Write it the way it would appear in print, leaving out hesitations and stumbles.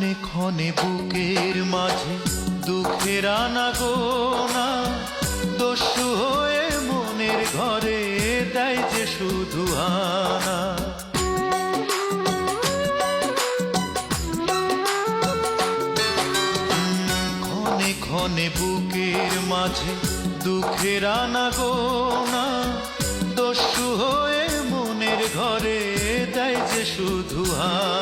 ক্ষণে ক্ষণে বুকের মাঝে দুঃখের আনাগোনা, দস্যু হয়ে মনের ঘরে দেয় যে শুধু আনা। ক্ষণে ক্ষণে বুকের মাঝে দুঃখের আনাগোনা, দস্যু হয়ে মনের ঘরে দেয় যে শুধু আনা।